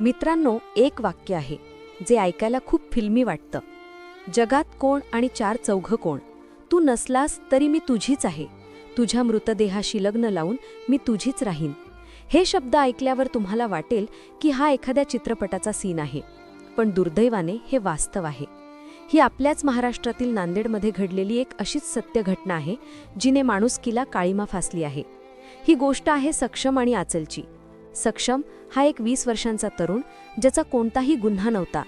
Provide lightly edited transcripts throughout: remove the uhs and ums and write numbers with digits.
मित्रांनो, एक वाक्य आहे जे ऐकायला खूप फिल्मी वाटतं. जगात कोण आणि चार चौघं कोण, तू नसलास तरी मी तुझीच आहे, तुझ्या मृतदेहाशी लग्न लावून मी तुझीच राहीन. हे शब्द ऐकल्यावर तुम्हाला वाटेल की हा एखाद्या चित्रपटाचा सीन आहे, पण दुर्दैवाने हे वास्तव आहे. ही आपल्याच महाराष्ट्रातील नांदेडमध्ये घडलेली एक अशीच सत्य घटना आहे जिने माणुसकीला काळीमा फासली आहे. ही गोष्ट आहे सक्षम आणि आचलची. सक्षम हा एक 20 वर्षांचा तरुण, ज्याचा कोणताही गुन्हा नव्हता.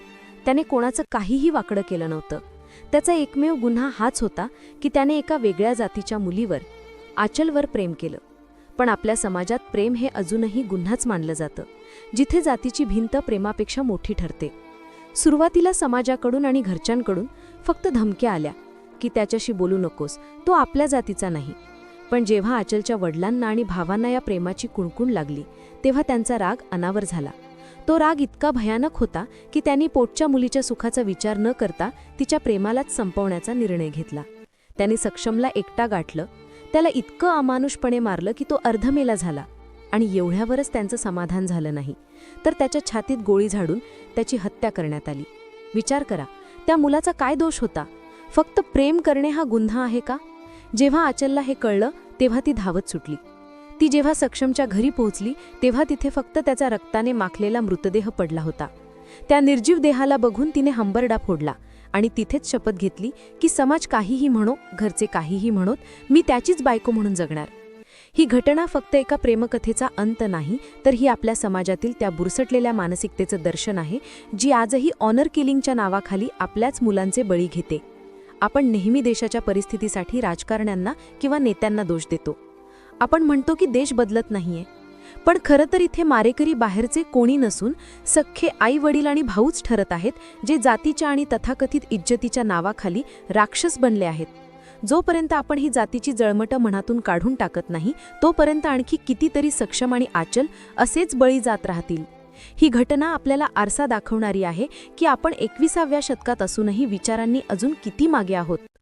त्याने कोणाचं काहीही वाकडं केलं नव्हतं. त्याचा एकमेव गुन्हा हाच होता की त्याने एका वेगळ्या जातीच्या मुलीवर, आचलवर प्रेम केलं. पण आपल्या समाजात प्रेम हे अजूनही गुन्हाच मानलं जातं, जिथे जातीची भिंत प्रेमापेक्षा मोठी ठरते. सुरुवातीला समाजाकडून आणि घरच्यांकडून फक्त धमक्या आल्या की त्याच्याशी बोलू नकोस, तो आपल्या जातीचा नाही. पण जेव्हा आचलच्या वडिलांना आणि भावांना या प्रेमाची कुणकुण लागली, तेव्हा त्यांचा राग अनावर झाला. तो राग इतका भयानक होता की त्यांनी पोटच्या मुलीच्या सुखाचा विचार न करता तिच्या प्रेमालाच संपवण्याचा निर्णय घेतला. त्यांनी सक्षमला एकटा गाठलं, त्याला इतकं अमानुषपणे मारलं की तो अर्धमेला झाला. आणि एवढ्यावरच त्यांचं समाधान झालं नाही, तर त्याच्या छातीत गोळी झाडून त्याची हत्या करण्यात आली. विचार करा, त्या मुलाचा काय दोष होता? फक्त प्रेम करणे हा गुन्हा आहे का? जेव्हा आचलला हे कळलं तेव्हा ती धावत सुटली. ती जेव्हा सक्षमच्या घरी पोहोचली तेव्हा तिथे फक्त त्याचा रक्ताने माखलेला मृतदेह पडला होता. त्या निर्जीव देहाला बघून तिने हंबरडा फोडला आणि तिथेच शपथ घेतली की समाज काहीही म्हणो, घरचे काहीही म्हणोत, मी त्याचीच बायको म्हणून जगणार. ही घटना फक्त एका प्रेमकथेचा अंत नाही, तर ही आपल्या समाजातील त्या बुरसटलेल्या मानसिकतेचं दर्शन आहे, जी आजही ऑनर किलिंगच्या नावाखाली आपल्याच मुलांचे बळी घेते. आपण नेहमी देशाच्या परिस्थितीसाठी राजकारण्यांना किंवा नेत्यांना दोष देतो. आपण म्हणतो की देश बदलत नाहीये, पण खरं तर इथे मारेकरी बाहेरचे कोणी नसून सख्खे आई वडील आणि भाऊच ठरत आहेत, जे जातीच्या आणि तथाकथित इज्जतीच्या नावाखाली राक्षस बनले आहेत. जोपर्यंत आपण ही जातीची जळमटं मनातून काढून टाकत नाही, तोपर्यंत आणखी कितीतरी सक्षम आणि आचल असेच बळी जात राहतील. ही घटना आपल्याला आरसा दाखवणारी आहे की आपण 21व्या शतकात असूनही विचारांनी अजून किती मागे आहोत.